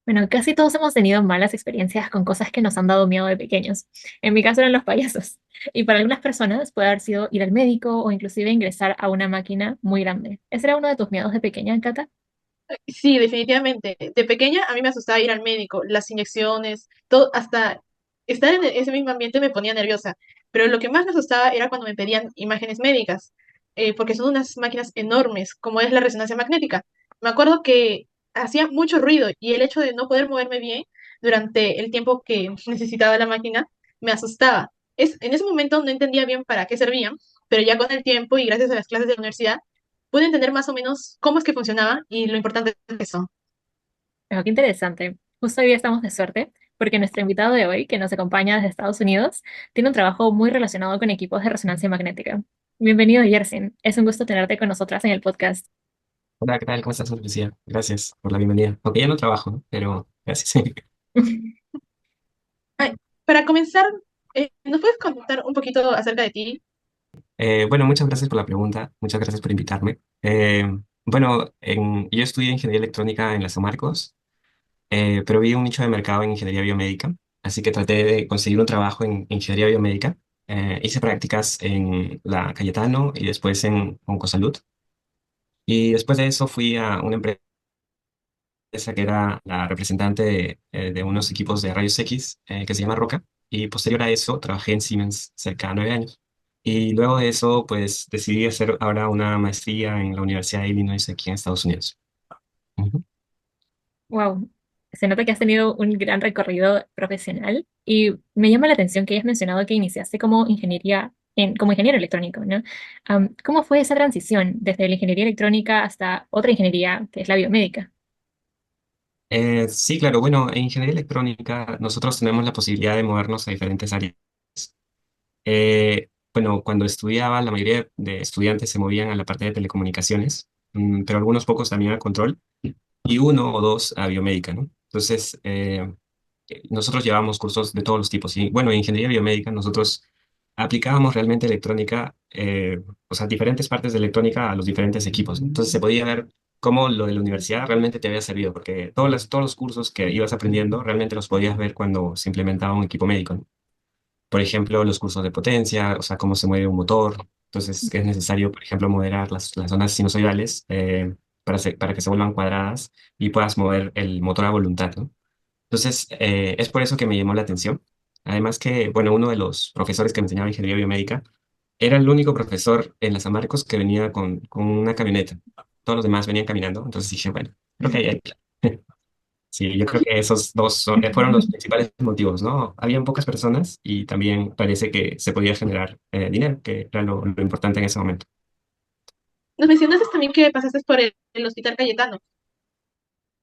Bueno, casi todos hemos tenido malas experiencias con cosas que nos han dado miedo de pequeños. En mi caso eran los payasos. Y para algunas personas puede haber sido ir al médico o inclusive ingresar a una máquina muy grande. ¿Ese era uno de tus miedos de pequeña, Cata? Sí, definitivamente. De pequeña a mí me asustaba ir al médico, las inyecciones, todo, hasta estar en ese mismo ambiente me ponía nerviosa. Pero lo que más me asustaba era cuando me pedían imágenes médicas, porque son unas máquinas enormes, como es la resonancia magnética. Me acuerdo que hacía mucho ruido y el hecho de no poder moverme bien durante el tiempo que necesitaba la máquina me asustaba. En ese momento no entendía bien para qué servían, pero ya con el tiempo y gracias a las clases de la universidad pude entender más o menos cómo es que funcionaba y lo importante que son. Bueno, qué interesante. Justo hoy día estamos de suerte porque nuestro invitado de hoy, que nos acompaña desde Estados Unidos, tiene un trabajo muy relacionado con equipos de resonancia magnética. Bienvenido, Yersin. Es un gusto tenerte con nosotras en el podcast. Hola, ¿qué tal? ¿Cómo estás, Lucía? Gracias por la bienvenida. Aunque ya no trabajo, ¿no? Pero gracias. Ay, para comenzar, ¿nos puedes contar un poquito acerca de ti? Bueno, muchas gracias por la pregunta. Muchas gracias por invitarme. Bueno, yo estudié ingeniería electrónica en la San Marcos, pero vi un nicho de mercado en ingeniería biomédica, así que traté de conseguir un trabajo en ingeniería biomédica. Hice prácticas en la Cayetano y después en Oncosalud. Y después de eso fui a una empresa que era la representante de unos equipos de rayos X que se llama Roca. Y posterior a eso trabajé en Siemens cerca de 9 años. Y luego de eso, pues decidí hacer ahora una maestría en la Universidad de Illinois aquí en Estados Unidos. Ujú. Wow, se nota que has tenido un gran recorrido profesional y me llama la atención que hayas mencionado que iniciaste como como ingeniero electrónico, ¿no? ¿Cómo fue esa transición desde la ingeniería electrónica hasta otra ingeniería que es la biomédica? Sí, claro. Bueno, en ingeniería electrónica nosotros tenemos la posibilidad de movernos a diferentes áreas. Bueno, cuando estudiaba, la mayoría de estudiantes se movían a la parte de telecomunicaciones, pero algunos pocos también a control y uno o dos a biomédica, ¿no? Entonces, nosotros llevábamos cursos de todos los tipos. Y bueno, en ingeniería biomédica nosotros aplicábamos realmente electrónica, o sea, diferentes partes de electrónica a los diferentes equipos. Entonces se podía ver cómo lo de la universidad realmente te había servido, porque todos los cursos que ibas aprendiendo realmente los podías ver cuando se implementaba un equipo médico, ¿no? Por ejemplo, los cursos de potencia, o sea, cómo se mueve un motor. Entonces, que es necesario, por ejemplo, moderar las zonas sinusoidales para que se vuelvan cuadradas y puedas mover el motor a voluntad, ¿no? Entonces, es por eso que me llamó la atención. Además que, bueno, uno de los profesores que me enseñaba ingeniería biomédica era el único profesor en la San Marcos que venía con una camioneta. Todos los demás venían caminando. Entonces dije, bueno, creo que hay. Sí, yo creo que esos dos fueron los principales motivos, ¿no? Habían pocas personas y también parece que se podía generar dinero, que era lo importante en ese momento. Nos mencionaste también que pasaste por el Hospital Cayetano.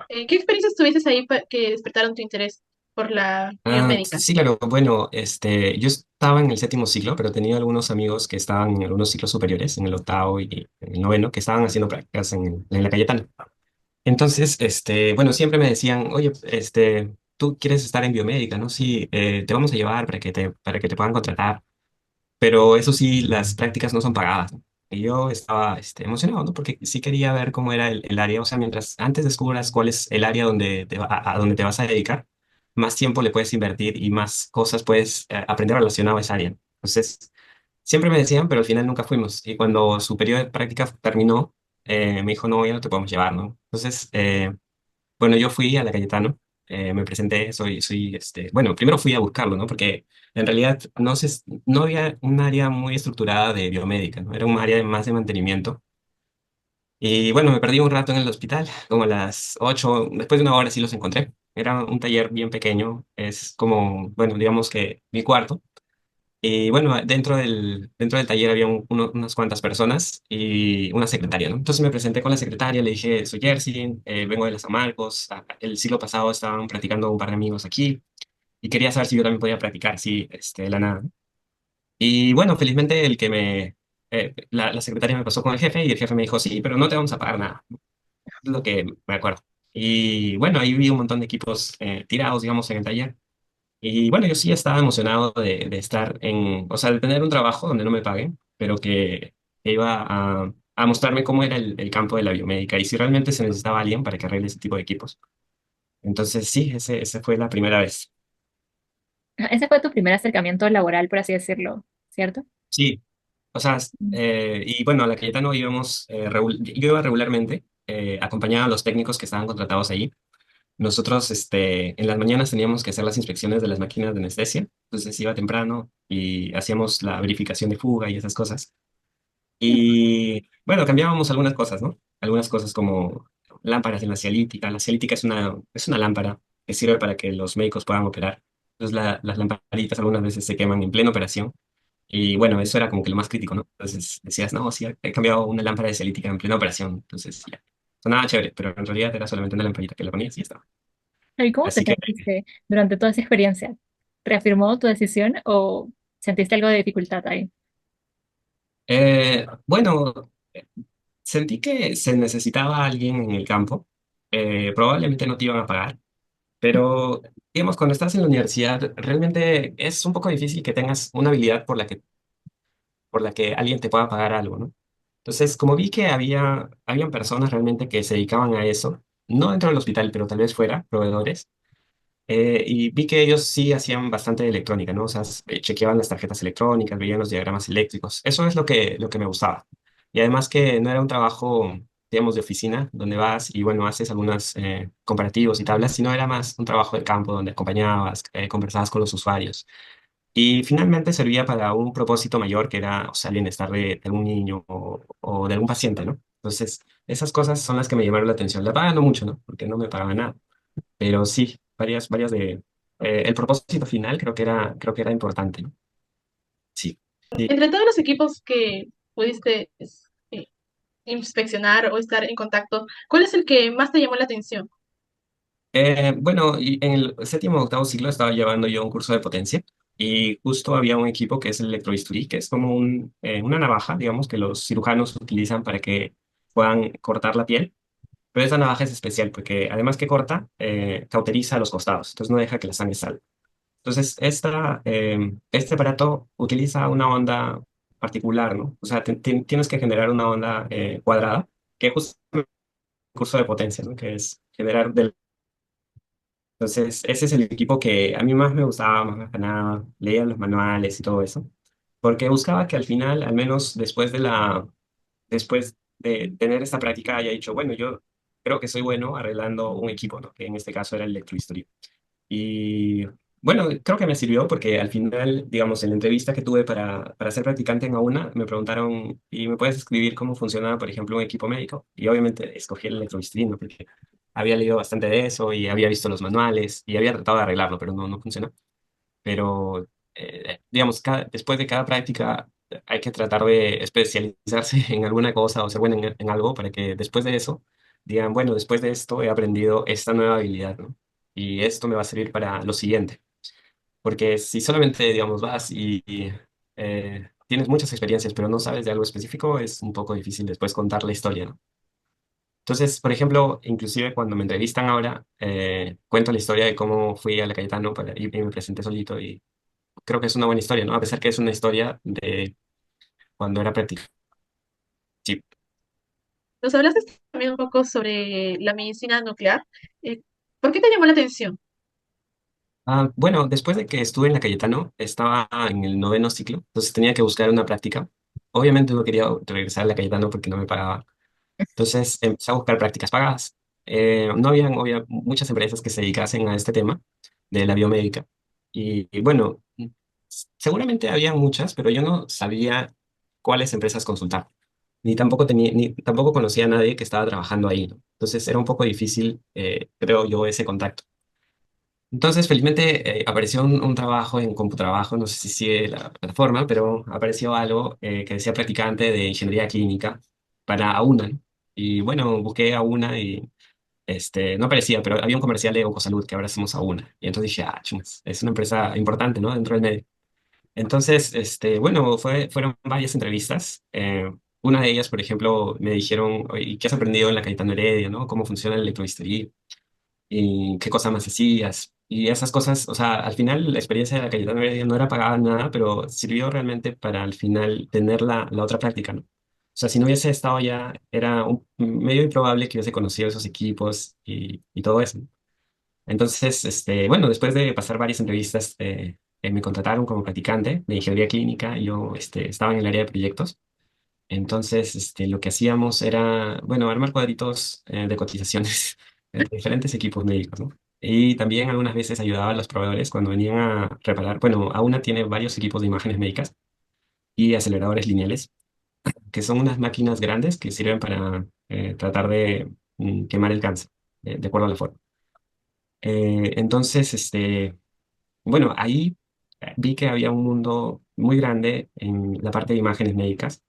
¿Qué experiencias tuviste ahí que despertaron tu interés por la biomédica? Sí, claro. Bueno, yo estaba en el séptimo ciclo, pero tenía algunos amigos que estaban en algunos ciclos superiores, en el octavo y en el noveno, que estaban haciendo prácticas en la Cayetana. Entonces, bueno, siempre me decían, oye, tú quieres estar en biomédica, ¿no? Sí, te vamos a llevar para que te puedan contratar. Pero eso sí, las prácticas no son pagadas, ¿no? Y yo estaba, emocionado, ¿no? Porque sí quería ver cómo era el área. O sea, mientras antes descubras cuál es el área donde a donde te vas a dedicar, más tiempo le puedes invertir y más cosas puedes aprender relacionado a esa área. Entonces, siempre me decían, pero al final nunca fuimos. Y cuando su periodo de práctica terminó, me dijo, no, ya no te podemos llevar, ¿no? Entonces, bueno, yo fui a la Cayetano, me presenté, bueno, primero fui a buscarlo, ¿no? Porque en realidad no había un área muy estructurada de biomédica, ¿no? Era un área más de mantenimiento. Y bueno, me perdí un rato en el hospital, como a las 8, después de una hora sí los encontré. Era un taller bien pequeño, es como, bueno, digamos que mi cuarto. Y bueno, dentro del taller había unas cuantas personas y una secretaria, ¿no? Entonces me presenté con la secretaria, le dije, soy Jersey, vengo de las San Marcos, el siglo pasado estaban practicando un par de amigos aquí y quería saber si yo también podía practicar, sí, de la nada, ¿no? Y bueno, felizmente la secretaria me pasó con el jefe y el jefe me dijo, sí, pero no te vamos a pagar nada, ¿no? Es lo que me acuerdo. Y bueno, ahí vi un montón de equipos tirados, digamos, en el taller. Y bueno, yo sí estaba emocionado de estar en, o sea, de tener un trabajo donde no me paguen, pero que iba a mostrarme cómo era el campo de la biomédica y si realmente se necesitaba alguien para que arregle ese tipo de equipos. Entonces sí, ese fue la primera vez. Ese fue tu primer acercamiento laboral, por así decirlo, ¿cierto? Sí, o sea, y bueno, a la Cayetano íbamos, yo iba regularmente, acompañaba a los técnicos que estaban contratados ahí. Nosotros, en las mañanas teníamos que hacer las inspecciones de las máquinas de anestesia, entonces iba temprano y hacíamos la verificación de fuga y esas cosas. Y bueno, cambiábamos algunas cosas, ¿no? Algunas cosas como lámparas en la cialítica. La cialítica es una lámpara que sirve para que los médicos puedan operar. Entonces las lamparitas algunas veces se queman en plena operación. Y bueno, eso era como que lo más crítico, ¿no? Entonces decías, no, sí, he cambiado una lámpara de cialítica en plena operación. Entonces ya, sonaba chévere, pero en realidad era solamente una lamparita que la ponías y ya estaba. ¿Y cómo te Así que, sentiste durante toda esa experiencia? ¿Reafirmó tu decisión o sentiste algo de dificultad ahí? bueno, sentí que se necesitaba alguien en el campo. Probablemente no te iban a pagar. Pero, digamos, cuando estás en la universidad, realmente es un poco difícil que tengas una habilidad por la que alguien te pueda pagar algo, ¿no? Entonces, como vi que habían personas realmente que se dedicaban a eso, no dentro del hospital, pero tal vez fuera, proveedores, y vi que ellos sí hacían bastante de electrónica, ¿no? O sea, chequeaban las tarjetas electrónicas, veían los diagramas eléctricos. Eso es lo que me gustaba. Y además que no era un trabajo, digamos, de oficina, donde vas y, bueno, haces algunos comparativos y tablas, sino era más un trabajo de campo donde acompañabas, conversabas con los usuarios. Y finalmente servía para un propósito mayor, que era, o sea, el bienestar de algún niño o de algún paciente, ¿no? Entonces, esas cosas son las que me llamaron la atención. La paga no mucho, ¿no? Porque no me pagaban nada, pero sí, varias el propósito final creo que era importante, ¿no? Sí. Sí. Entre todos los equipos que pudiste eh, inspeccionar o estar en contacto, ¿cuál es el que más te llamó la atención? Bueno, y en el séptimo o octavo ciclo estaba llevando yo un curso de potencia y justo había un equipo que es el electrobisturí, que es como una navaja, digamos, que los cirujanos utilizan para que puedan cortar la piel. Pero esa navaja es especial porque además que corta, cauteriza los costados, entonces no deja que la sangre salga. Entonces, este aparato utiliza una onda particular, ¿no? O sea, tienes que generar una onda cuadrada, que es justo el curso de potencia, ¿no? Que es generar del... Entonces, ese es el equipo que a mí más me gustaba, más me ganaba, leía los manuales y todo eso, porque buscaba que al final, al menos después de tener esta práctica, haya dicho, bueno, yo creo que soy bueno arreglando un equipo, ¿no? Que en este caso era el electrohistorio. Y bueno, creo que me sirvió porque al final, digamos, en la entrevista que tuve para ser practicante en AUNA, me preguntaron, ¿y me puedes escribir cómo funciona, por ejemplo, un equipo médico? Y obviamente escogí el electrobistrino porque había leído bastante de eso y había visto los manuales y había tratado de arreglarlo, pero no funcionó. Pero, digamos, después de cada práctica hay que tratar de especializarse en alguna cosa o ser bueno en algo para que después de eso digan, bueno, después de esto he aprendido esta nueva habilidad, ¿no? Y esto me va a servir para lo siguiente. Porque si solamente, digamos, vas y tienes muchas experiencias, pero no sabes de algo específico, es un poco difícil después contar la historia, ¿no? Entonces, por ejemplo, inclusive cuando me entrevistan ahora, cuento la historia de cómo fui a la Cayetano y me presenté solito y creo que es una buena historia, ¿no? A pesar que es una historia de cuando era práctico. Sí. Nos hablaste también un poco sobre la medicina nuclear. Eh, ¿Por qué te llamó la atención? Bueno, después de que estuve en la Cayetano, estaba en el noveno ciclo, entonces tenía que buscar una práctica. Obviamente no quería regresar a la Cayetano porque no me pagaba. Entonces empecé a buscar prácticas pagadas. No habían muchas empresas que se dedicasen a este tema de la biomédica. Y bueno, seguramente había muchas, pero yo no sabía cuáles empresas consultar. Ni tampoco conocía a nadie que estaba trabajando ahí, ¿no? Entonces era un poco difícil, creo yo, ese contacto. Entonces, felizmente, apareció un trabajo en Computrabajo, no sé si sigue la plataforma, pero apareció algo que decía practicante de ingeniería clínica para AUNA, ¿no? Y bueno, busqué a una y no aparecía, pero había un comercial de Oncosalud que ahora hacemos a una. Y entonces dije, chumas, es una empresa importante, ¿no? Dentro del medio. Entonces, bueno, fueron varias entrevistas. Una de ellas, por ejemplo, me dijeron, "Oye, ¿y qué has aprendido en la Cayetano Heredia, no? ¿Cómo funciona el electrohistería? ¿Y qué cosas más hacías?" Y esas cosas, o sea, al final la experiencia de la Cayetana Heredia no era pagada nada, pero sirvió realmente para al final tener la otra práctica, ¿no? O sea, si no hubiese estado ya, era medio improbable que hubiese conocido esos equipos y todo eso, ¿no? Entonces, bueno, después de pasar varias entrevistas, me contrataron como practicante de ingeniería clínica. Yo, estaba en el área de proyectos. Entonces, lo que hacíamos era, bueno, armar cuadritos, de cotizaciones de diferentes equipos médicos, ¿no? Y también algunas veces ayudaba a los proveedores cuando venían a reparar. Bueno, Auna tiene varios equipos de imágenes médicas y aceleradores lineales, que son unas máquinas grandes que sirven para tratar de quemar el cáncer, de acuerdo a la forma. Entonces, bueno, ahí vi que había un mundo muy grande en la parte de imágenes médicas,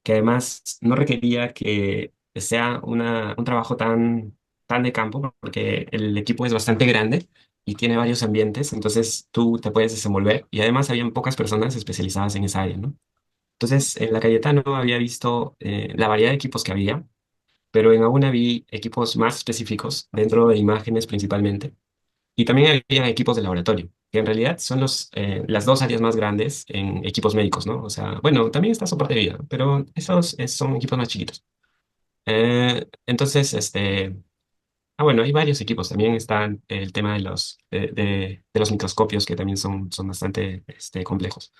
que además no requería que sea un trabajo tan de campo, porque el equipo es bastante grande y tiene varios ambientes, entonces tú te puedes desenvolver y además habían pocas personas especializadas en esa área, ¿no? Entonces, en la Cayetano había visto la variedad de equipos que había, pero en Auna vi equipos más específicos dentro de imágenes principalmente y también había equipos de laboratorio, que en realidad son las dos áreas más grandes en equipos médicos, ¿no? O sea, bueno, también está soporte de vida, pero esos son equipos más chiquitos. Entonces, bueno, hay varios equipos. También están el tema de los microscopios, que también son bastante complejos.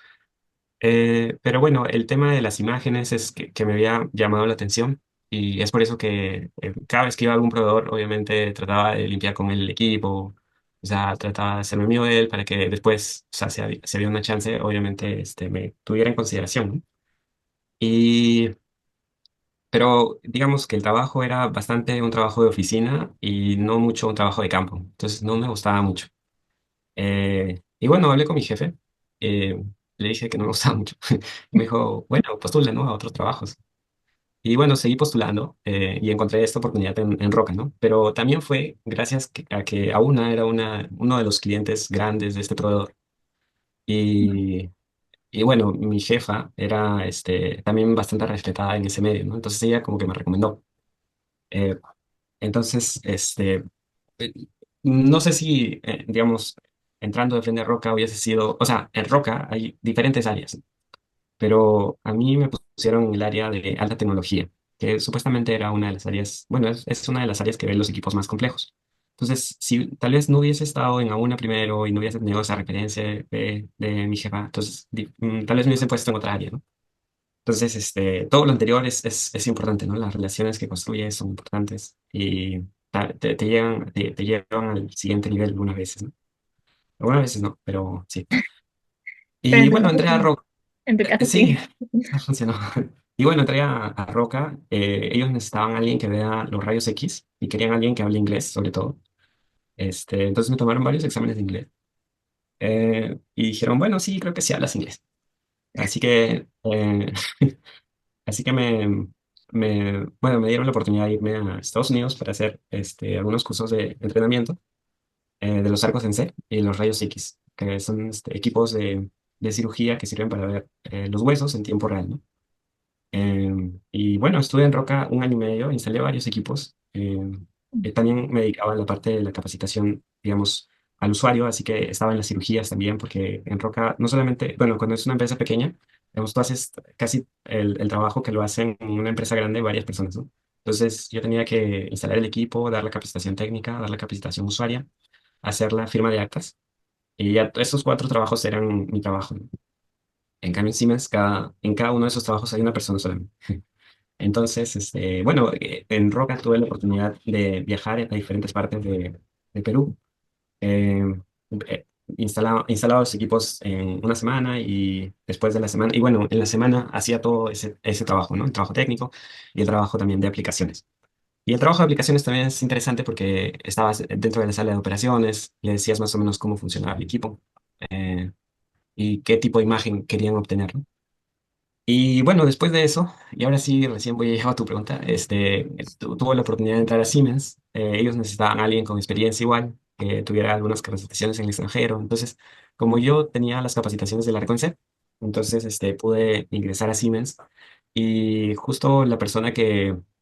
Pero bueno, el tema de las imágenes es que me había llamado la atención y es por eso que cada vez que iba a algún proveedor, obviamente trataba de limpiar con él el equipo, o sea, trataba de hacerme amigo de él para que después, o sea, si había una chance, obviamente me tuviera en consideración, ¿no? Y, pero digamos que el trabajo era bastante un trabajo de oficina y no mucho un trabajo de campo, entonces no me gustaba mucho. Y bueno, hablé con mi jefe, eh, le dije que no me gustaba mucho. Y me dijo, bueno, postula, ¿no? A otros trabajos. Y bueno, seguí postulando y encontré esta oportunidad en Roca, ¿no? Pero también fue gracias a que Auna era uno de los clientes grandes de este proveedor. Y, y bueno, mi jefa era también bastante respetada en ese medio, ¿no? Entonces ella como que me recomendó. Eh, entonces, eh, no sé si, digamos, entrando de frente a Roca hubiese sido, o sea, en Roca hay diferentes áreas, pero a mí me pusieron en el área de alta tecnología, que supuestamente era una de las áreas, bueno, es una de las áreas que ven los equipos más complejos. Entonces, si tal vez no hubiese estado en AUNA primero y no hubiese tenido esa referencia de mi jefa, entonces tal vez me hubiesen puesto en otra área, ¿no? Entonces, todo lo anterior es importante, ¿no? Las relaciones que construyes son importantes y te llevan al siguiente nivel algunas veces, ¿no? Algunas veces no, pero sí. Pero Y bueno, entré a Roca. en tu caso Sí, sí. no funcionó. Y bueno, entré a Roca. Ellos necesitaban a alguien que vea los rayos X y querían a alguien que hable inglés, sobre todo. Entonces me tomaron varios exámenes de inglés. Y dijeron, bueno, sí, creo que sí hablas inglés. Así que, así que bueno, me dieron la oportunidad de irme a Estados Unidos para hacer algunos cursos de entrenamiento de los arcos en C y los rayos X, que son equipos de cirugía que sirven para ver los huesos en tiempo real, ¿no? Y bueno, estuve en Roca un año y medio, instalé varios equipos. También me dedicaba a la parte de la capacitación, digamos, al usuario, así que estaba en las cirugías también, porque en Roca no solamente, bueno, cuando es una empresa pequeña, digamos, tú haces casi el trabajo que lo hacen en una empresa grande varias personas, ¿no? Entonces yo tenía que instalar el equipo, dar la capacitación técnica, dar la capacitación usuaria, hacer la firma de actas, y ya estos cuatro trabajos eran mi trabajo, ¿no? En cambio, en Siemens, en cada uno de esos trabajos hay una persona solamente. Entonces, bueno, en Roca tuve la oportunidad de viajar a diferentes partes de Perú. Eh, instalaba los equipos en una semana y después de la semana, y bueno, en la semana hacía todo ese trabajo, ¿no? El trabajo técnico y el trabajo también de aplicaciones. Y el trabajo de aplicaciones también es interesante porque estabas dentro de la sala de operaciones, le decías más o menos cómo funcionaba el equipo y qué tipo de imagen querían obtener, ¿no? Y bueno, después de eso, y ahora sí, recién voy a llegar a tu pregunta, tuvo la oportunidad de entrar a Siemens. Ellos necesitaban a alguien con experiencia igual, que tuviera algunas capacitaciones en el extranjero. Entonces, como yo tenía las capacitaciones del Arconcep, entonces pude ingresar a Siemens. Y justo la persona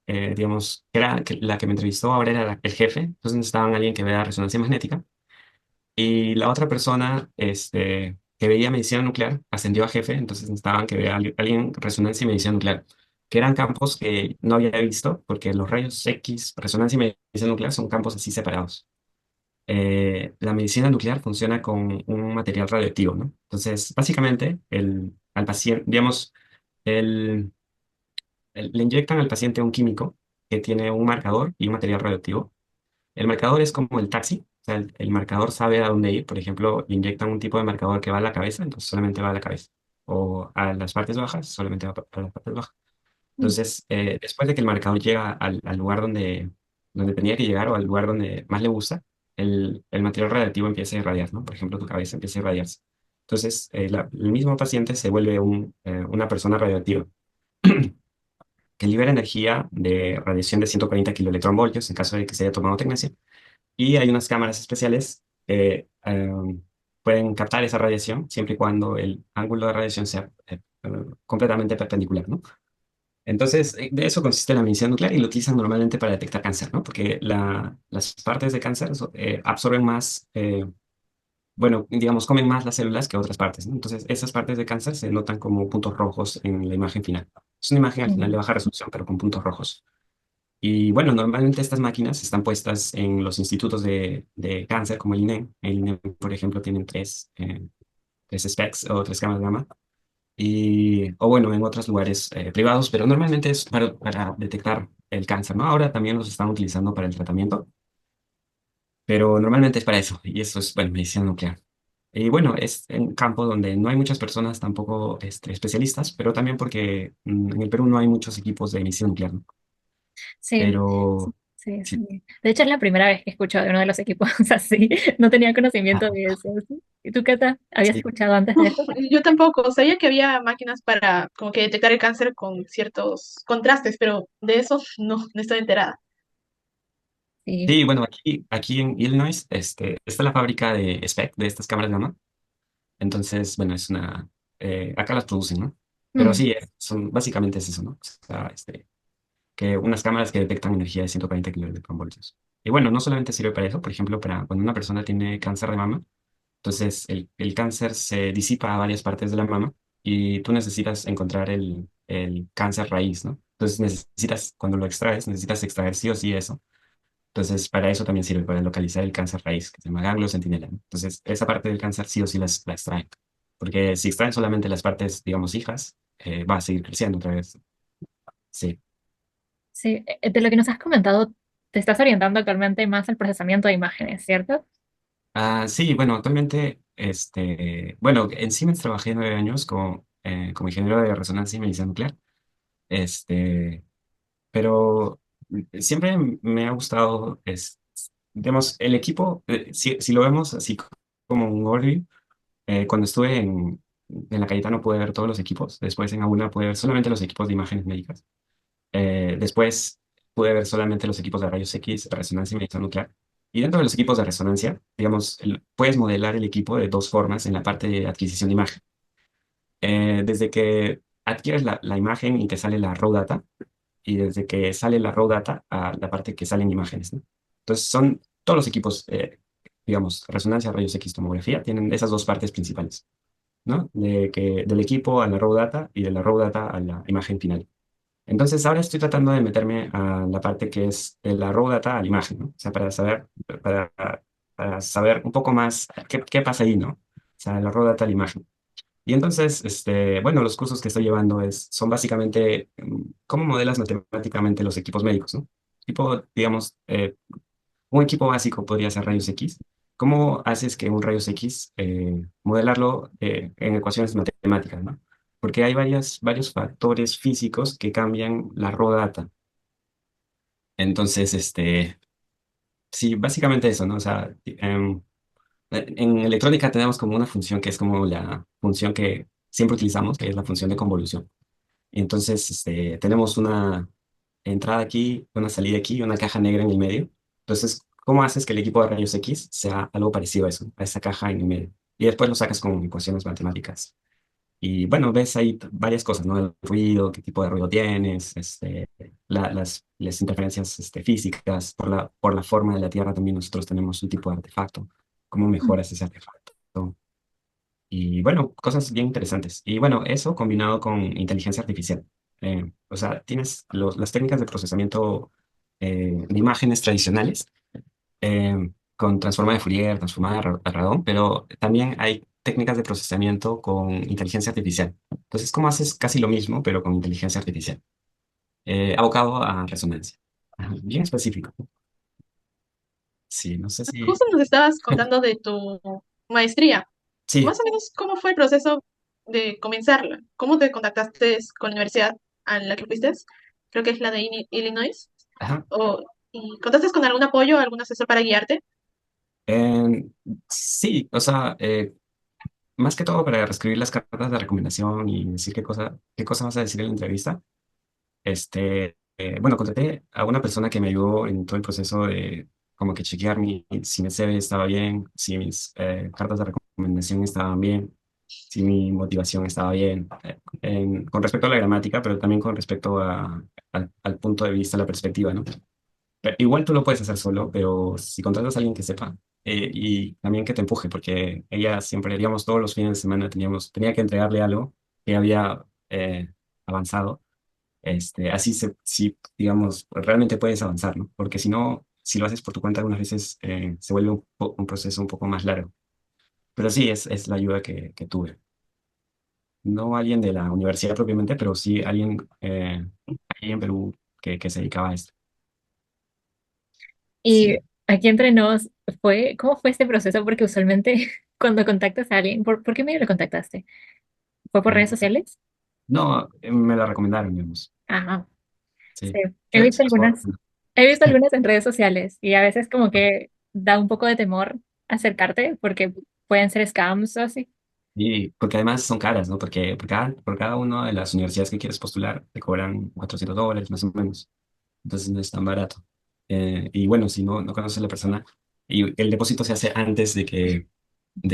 digamos, la que me entrevistó ahora era el jefe. Entonces necesitaban a alguien que vea resonancia magnética. Y la otra persona que veía medicina nuclear ascendió a jefe, entonces necesitaban que vea alguien resonancia y medicina nuclear, que eran campos que no había visto, porque los rayos X, resonancia y medicina nuclear son campos así separados. La medicina nuclear funciona con un material radioactivo, ¿no? Entonces, básicamente, al paciente, digamos, el, le inyectan al paciente un químico que tiene un marcador y un material radioactivo. El marcador es como el taxi, o sea, el marcador sabe a dónde ir. Por ejemplo, le inyectan un tipo de marcador que va a la cabeza, entonces solamente va a la cabeza. O a las partes bajas, solamente va a las partes bajas. Mm. Entonces, después de que el marcador llega al lugar donde tenía que llegar o al lugar donde más le gusta, el material radiactivo empieza a irradiar, ¿no? Por ejemplo, tu cabeza empieza a irradiarse. Entonces, el mismo paciente se vuelve una persona radioactiva que libera energía de radiación de 140 kiloelectronvoltios en caso de que se haya tomado tecnecia. Y hay unas cámaras especiales que pueden captar esa radiación siempre y cuando el ángulo de radiación sea completamente perpendicular, ¿no? Entonces, de eso consiste la medicina nuclear y lo utilizan normalmente para detectar cáncer, ¿no? Porque las partes de cáncer absorben más, bueno, digamos, comen más las células que otras partes, ¿no? Entonces, esas partes de cáncer se notan como puntos rojos en la imagen final. Es una imagen al final de Mm. baja resolución, pero con puntos rojos. Y bueno, normalmente estas máquinas están puestas en los institutos de cáncer, como el INEM. El INEM, por ejemplo, tienen tres specs o tres cámaras gamma. O bueno, en otros lugares privados, pero normalmente es para detectar el cáncer, ¿no? Ahora también los están utilizando para el tratamiento, pero normalmente es para eso. Y eso es, bueno, medicina nuclear. Y bueno, es un campo donde no hay muchas personas tampoco especialistas, pero también porque en el Perú no hay muchos equipos de medicina nuclear, ¿no? Sí, Pero sí, sí, sí. De hecho, es la primera vez que escucho de uno de los equipos así. No tenía conocimiento ah, de eso. ¿Sí? ¿Y tú, Cata? ¿Habías sí. escuchado antes No, de eso? yo tampoco. Sabía que había máquinas para como que detectar el cáncer con ciertos contrastes, pero de eso no estoy enterada. Sí. Sí, bueno, aquí en Illinois está la fábrica de SPEC, de estas cámaras gamma. Entonces, bueno, acá las producen, ¿no? Pero Mm. sí, básicamente es eso, ¿no? O sea, que unas cámaras que detectan energía de 140 kilovoltios. Y bueno, no solamente sirve para eso, por ejemplo, para cuando una persona tiene cáncer de mama, entonces el cáncer se disipa a varias partes de la mama y tú necesitas encontrar el cáncer raíz, ¿no? Entonces necesitas, cuando lo extraes, necesitas extraer sí o sí eso. Entonces, para eso también sirve, para localizar el cáncer raíz, que se llama ganglio centinela, ¿no? Entonces, esa parte del cáncer sí o sí la extraen. Porque si extraen solamente las partes, digamos, hijas, va a seguir creciendo otra vez. Sí. Sí, de lo que nos has comentado, te estás orientando actualmente más al procesamiento de imágenes, ¿cierto? Sí, bueno, actualmente, bueno, en Siemens trabajé 9 años como ingeniero de resonancia y medicina nuclear. Este, pero siempre me ha gustado, digamos, el equipo, si lo vemos así como un overview. Cuando estuve en la Cayetano pude ver todos los equipos, después en Aguna pude ver solamente los equipos de imágenes médicas, después pude ver solamente los equipos de rayos X, resonancia y medicina nuclear. Y dentro de los equipos de resonancia, digamos, puedes modelar el equipo de dos formas en la parte de adquisición de imagen. Desde que adquieres la imagen y te sale la raw data, y desde que sale la raw data a la parte que salen imágenes, ¿no? Entonces son todos los equipos, digamos, resonancia, rayos X, tomografía, tienen esas dos partes principales, ¿no? Del equipo a la raw data y de la raw data a la imagen final. Entonces ahora estoy tratando de meterme a la parte que es de la raw data a la imagen, ¿no? O sea, para, para saber un poco más qué pasa ahí, ¿no? O sea, la raw data a la imagen. Y entonces, bueno, los cursos que estoy llevando son básicamente cómo modelas matemáticamente los equipos médicos, ¿no? Tipo, digamos, un equipo básico podría ser rayos X. ¿Cómo haces que un rayos X modelarlo en ecuaciones matemáticas, ¿no? Porque hay varios factores físicos que cambian la raw data. Entonces, sí, básicamente eso, ¿no? O sea, en electrónica tenemos como una función que es como la función que siempre utilizamos, que es la función de convolución. Y entonces, tenemos una entrada aquí, una salida aquí y una caja negra en el medio. Entonces, ¿cómo haces que el equipo de rayos X sea algo parecido a eso, a esa caja en el medio? Y después lo sacas con ecuaciones matemáticas. Y bueno, ves ahí varias cosas, ¿no? El ruido, qué tipo de ruido tienes, las interferencias físicas, por la forma de la Tierra también nosotros tenemos un tipo de artefacto. cómo Mm. mejoras ese artefacto. Y bueno, cosas bien interesantes. Y bueno, eso combinado con inteligencia artificial. O sea, tienes las técnicas de procesamiento de imágenes tradicionales con transforma de Fourier, transformada de radón, pero también hay técnicas de procesamiento con inteligencia artificial. Entonces, ¿cómo haces casi lo mismo, pero con inteligencia artificial? Abocado a resonancia. Ajá, bien específico. Sí, no sé si... Justo nos estabas contando de tu maestría. Sí, Más o menos, ¿cómo fue el proceso de comenzarla? ¿Cómo te contactaste con la universidad a la que fuiste? Creo que es la de Illinois. ajá. O, ¿y contaste con algún apoyo, algún asesor para guiarte? Sí, o sea, más que todo para reescribir las cartas de recomendación y decir qué cosa vas a decir en la entrevista. Bueno, contraté a una persona que me ayudó en todo el proceso de como que chequear si mi CV estaba bien, si mis cartas de recomendación estaban bien, si mi motivación estaba bien, con respecto a la gramática, pero también con respecto al punto de vista, la perspectiva, ¿no? Igual tú lo puedes hacer solo, pero si contratas a alguien que sepa y también que te empuje, porque ella siempre, digamos, todos los fines de semana tenía que entregarle algo que había avanzado. Así sí, digamos, realmente puedes avanzar, ¿no? Porque si no, si lo haces por tu cuenta, algunas veces se vuelve un proceso un poco más largo. Pero sí, es la ayuda que tuve. No alguien de la universidad propiamente, pero sí alguien aquí en Perú que se dedicaba a esto. Y Sí. aquí entre nos, ¿cómo fue este proceso? Porque usualmente cuando contactas a alguien, ¿por qué medio lo contactaste? ¿Fue por redes Mm. sociales? No, me la recomendaron, digamos. Ajá, sí. Sí. Yo después He visto algunas en redes sociales y a veces como que da un poco de temor acercarte porque pueden ser scams o así. y porque además son caras, ¿no? Porque por cada una de las universidades que quieres postular te cobran $400 más o menos. Entonces no es tan barato. Y bueno, si no conoces a la persona, y el depósito se hace antes de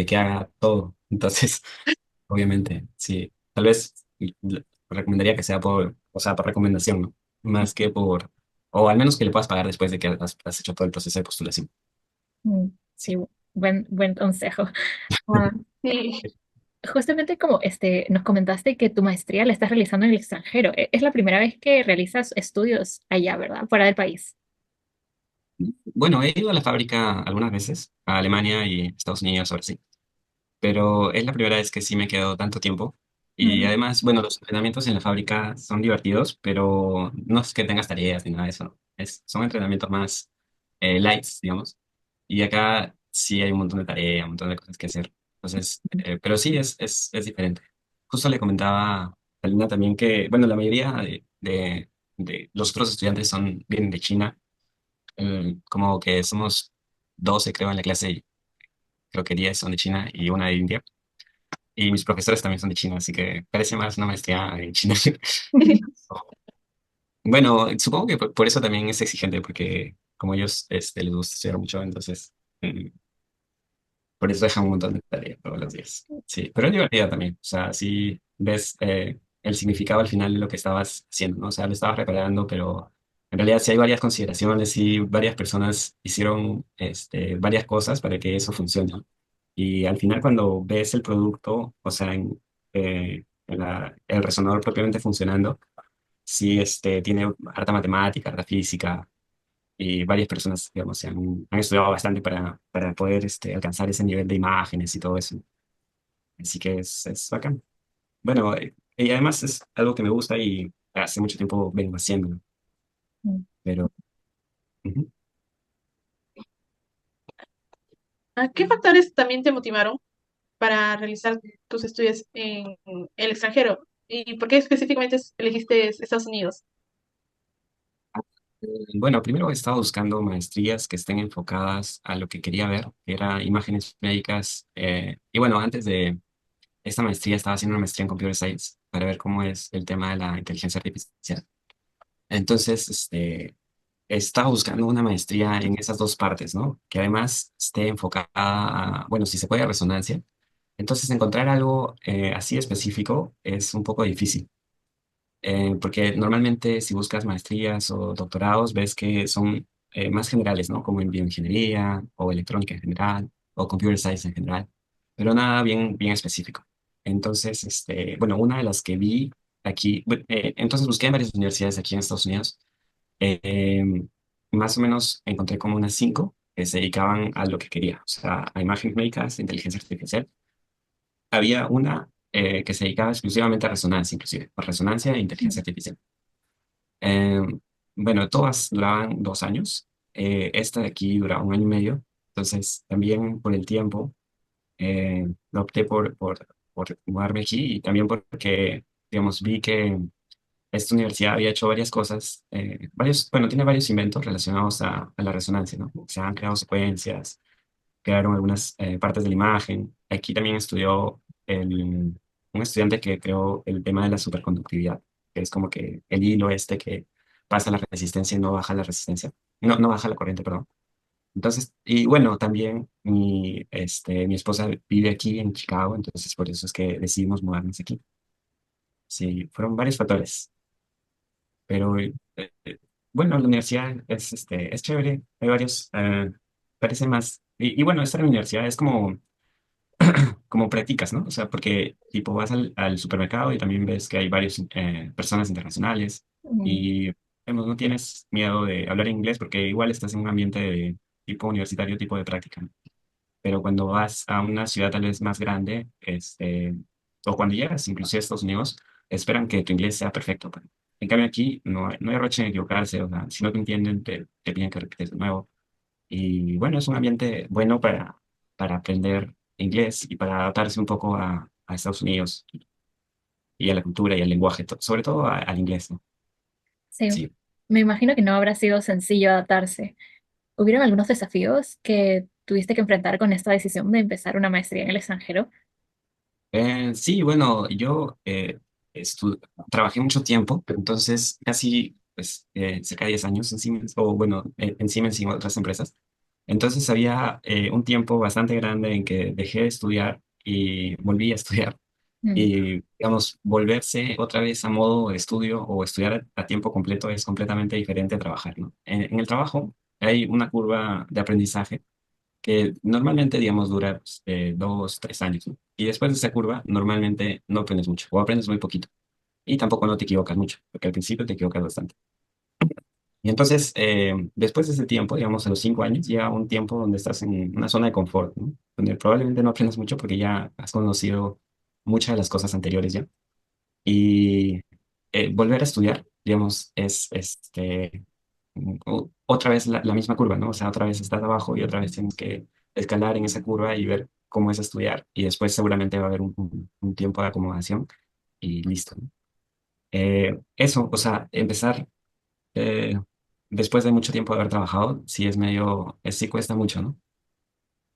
que haga todo. Entonces, obviamente, sí. Tal vez recomendaría que sea o sea, por recomendación, ¿no? Más que o al menos que le puedas pagar después de que has hecho todo el proceso de postulación. Sí, buen consejo. Ah, Sí. justamente como nos comentaste que tu maestría la estás realizando en el extranjero. Es la primera vez que realizas estudios allá, ¿verdad? Fuera del país. Bueno, he ido a la fábrica algunas veces, a Alemania y Estados Unidos, ahora sí, pero es la primera vez que sí me he quedado tanto tiempo. Y Mm, además, bueno, los entrenamientos en la fábrica son divertidos, pero no es que tengas tareas ni nada de eso, ¿no? Son entrenamientos más lights, digamos. Y acá sí hay un montón de tareas, un montón de cosas que hacer. Entonces, pero sí es diferente. Justo le comentaba a Lina también que, bueno, la mayoría de los otros estudiantes vienen de China, como que somos 12 creo en la clase, y creo que 10 son de China y una de India. Y mis profesores también son de China, así que parece más una maestría en China. Bueno, supongo que por eso también es exigente, porque como ellos les gusta estudiar mucho, entonces mm, por eso dejan un montón de tareas todos los días. Sí, pero es divertido también. O sea, sí ves el significado al final de lo que estabas haciendo, ¿no? O sea, lo estabas preparando, pero en realidad sí hay varias consideraciones y varias personas hicieron varias cosas para que eso funcione, ¿no? Y al final cuando ves el producto, o sea, el resonador propiamente funcionando, sí tiene harta matemática, harta física, y varias personas, digamos, han estudiado bastante para poder alcanzar ese nivel de imágenes y todo eso. Así que es bacán. Bueno, y además es algo que me gusta y hace mucho tiempo vengo haciéndolo, mm. pero ujú. ¿Qué factores también te motivaron para realizar tus estudios en el extranjero? ¿Y por qué específicamente elegiste Estados Unidos? Bueno, primero estaba buscando maestrías que estén enfocadas a lo que quería ver, que era imágenes médicas. Y bueno, antes de esta maestría estaba haciendo una maestría en Computer Science para ver cómo es el tema de la inteligencia artificial. Entonces, estaba buscando una maestría en esas dos partes, ¿no? Que además esté enfocada bueno, si se puede, a resonancia. Entonces, encontrar algo así específico es un poco difícil, porque normalmente si buscas maestrías o doctorados, ves que son más generales, ¿no? Como en bioingeniería o electrónica en general. o computer science en general, pero nada bien específico. Entonces, bueno, una de las que vi aquí, entonces busqué en varias universidades aquí en Estados Unidos. eh, Más o menos encontré como unas cinco que se dedicaban a lo que quería, o sea, a imágenes médicas, inteligencia artificial. Había una que se dedicaba exclusivamente a resonancia, inclusive, a resonancia e inteligencia artificial. Eh, bueno, todas duraban 2 años. Esta de aquí duraba 1 año y medio. Entonces, también por el tiempo, opté por mudarme aquí y también porque, digamos, vi que esta universidad había hecho varias cosas, bueno, tiene varios inventos relacionados a la resonancia, ¿no? Se han creado secuencias, crearon algunas partes de la imagen. Aquí también estudió un estudiante que creó el tema de la superconductividad, que es como que el hilo este que pasa la resistencia y no baja la resistencia, no baja la corriente, perdón. Entonces, y bueno, también mi esposa vive aquí en Chicago, entonces por eso es que decidimos mudarnos aquí. Sí, fueron varios factores, pero bueno, la universidad es chévere, hay varios, parece más, y bueno, esta universidad es como prácticas, ¿no? O sea, porque tipo vas al supermercado y también ves que hay varias personas internacionales Mm, y digamos, no tienes miedo de hablar inglés porque igual estás en un ambiente de tipo universitario, tipo de práctica, ¿no? Pero cuando vas a una ciudad tal vez más grande, o cuando llegas inclusive a Estados Unidos, esperan que tu inglés sea perfecto, pues. En cambio aquí no hay roche en equivocarse, o sea, si no te entienden, te piden que repites de nuevo. Y bueno, es un ambiente bueno para aprender inglés y para adaptarse un poco a Estados Unidos y a la cultura y al lenguaje, sobre todo al inglés, ¿no? sí, Sí. me imagino que no habrá sido sencillo adaptarse. ¿Hubieron algunos desafíos que tuviste que enfrentar con esta decisión de empezar una maestría en el extranjero? Sí, bueno, yo trabajé mucho tiempo, entonces casi pues, cerca de 10 años en Siemens, o bueno, en Siemens y en otras empresas. Entonces había un tiempo bastante grande en que dejé de estudiar y volví a estudiar. Mm, Y, digamos, volverse otra vez a modo de estudio o estudiar a tiempo completo es completamente diferente a trabajar, ¿no? En el trabajo hay una curva de aprendizaje que normalmente, digamos, dura 2, 3 años, ¿no? Y después de esa curva, normalmente no aprendes mucho o aprendes muy poquito. Y tampoco no te equivocas mucho, porque al principio te equivocas bastante. Y entonces, después de ese tiempo, digamos, a los 5 años, llega un tiempo donde estás en una zona de confort, ¿no? Donde probablemente no aprendas mucho porque ya has conocido muchas de las cosas anteriores ya. Y volver a estudiar, digamos, es otra vez la misma curva, ¿no? O sea, otra vez estás abajo y otra vez tienes que escalar en esa curva y ver cómo es estudiar. Y después seguramente va a haber un tiempo de acomodación y listo, ¿no? Eso, o sea, empezar eh, después de mucho tiempo de haber trabajado, sí es medio, sí cuesta mucho, ¿no?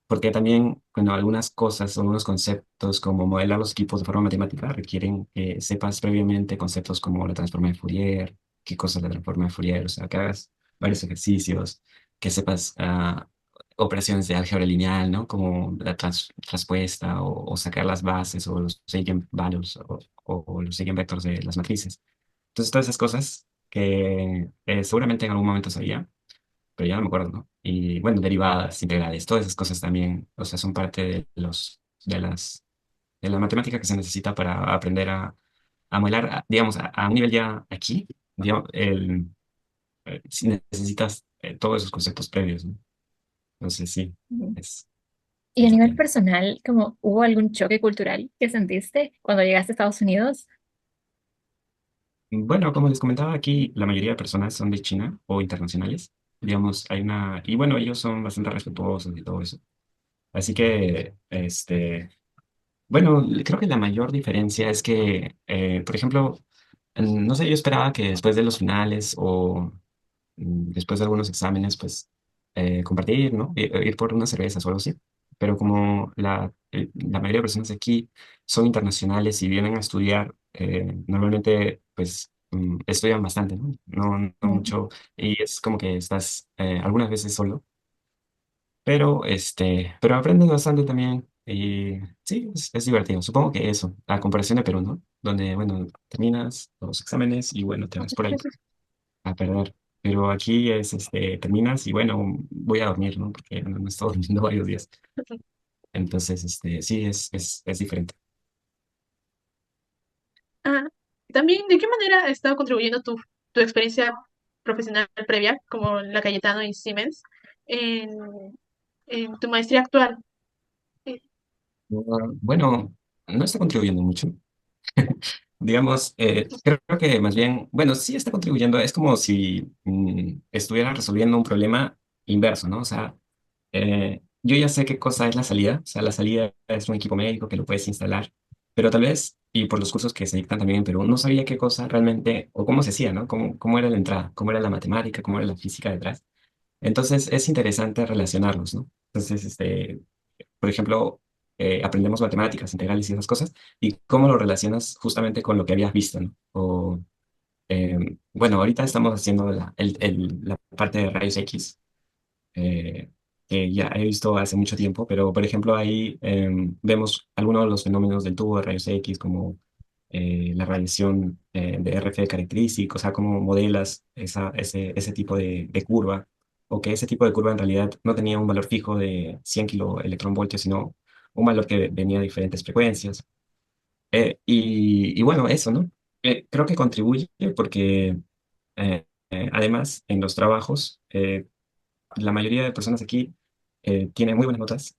Porque también, bueno, algunas cosas o algunos conceptos como modelar los equipos de forma matemática requieren que sepas previamente conceptos como la transforma de Fourier, qué cosa es la transforma de Fourier, o sea, que hagas varios ejercicios, que sepas operaciones de álgebra lineal, ¿no? Como la transpuesta o sacar las bases o los eigenvalues o los eigenvectors de las matrices. Entonces, todas esas cosas que seguramente en algún momento sabía pero ya no me acuerdo, ¿no? Y bueno, derivadas, integrales, todas esas cosas también, o sea, son parte de la matemática que se necesita para aprender a modelar, digamos, a un nivel ya aquí, digamos, si necesitas todos esos conceptos previos, ¿no? Entonces, sí, mm. es, Y a es nivel así. personal, ¿como hubo algún choque cultural que sentiste cuando llegaste a Estados Unidos? Bueno, como les comentaba aquí, la mayoría de personas son de China o internacionales. Digamos, y bueno, ellos son bastante respetuosos y todo eso. Así que, bueno, creo que la mayor diferencia es que, por ejemplo, no sé, yo esperaba que después de los finales o después de algunos exámenes, pues compartir, ¿no? Ir por unas cervezas o algo así. Pero como la mayoría de personas de aquí son internacionales y vienen a estudiar, normalmente, pues, estudian bastante, ¿no? No Mm, mucho. Y es como que estás algunas veces solo pero aprendes bastante también y sí, es divertido. Supongo que eso, a comparación de Perú, ¿no? Donde, bueno, terminas los exámenes y bueno, te vas por ahí a perder. Pero aquí terminas y bueno, voy a dormir, ¿no? Porque no he estado durmiendo varios días. Entonces, sí, es diferente. Ah, también, ¿de qué manera ha estado contribuyendo tu experiencia profesional previa, como la Cayetano y Siemens, en, en tu maestría actual? Eh, Bueno, no está contribuyendo mucho. Digamos, creo que más bien, bueno, sí está contribuyendo, es como si estuviera resolviendo un problema inverso, ¿no? O sea, yo ya sé qué cosa es la salida, o sea, la salida es un equipo médico que lo puedes instalar, pero tal vez, y por los cursos que se dictan también en Perú, no sabía qué cosa realmente, o cómo se hacía, ¿no? Cómo era la entrada, cómo era la matemática, cómo era la física detrás. Entonces, es interesante relacionarlos, ¿no? Entonces, por ejemplo, aprendemos matemáticas, integrales y esas cosas, y cómo lo relacionas justamente con lo que habías visto, ¿no? Bueno, ahorita estamos haciendo la parte de rayos X, eh, que ya he visto hace mucho tiempo, pero por ejemplo ahí vemos algunos de los fenómenos del tubo de rayos X, como la radiación de RF característico, o sea, cómo modelas ese tipo de curva, o que ese tipo de curva en realidad no tenía un valor fijo de 100 kiloelectronvoltios, sino un valor que venía de diferentes frecuencias. Y bueno, eso, ¿no? Creo que contribuye porque además en los trabajos la mayoría de personas aquí tienen muy buenas notas.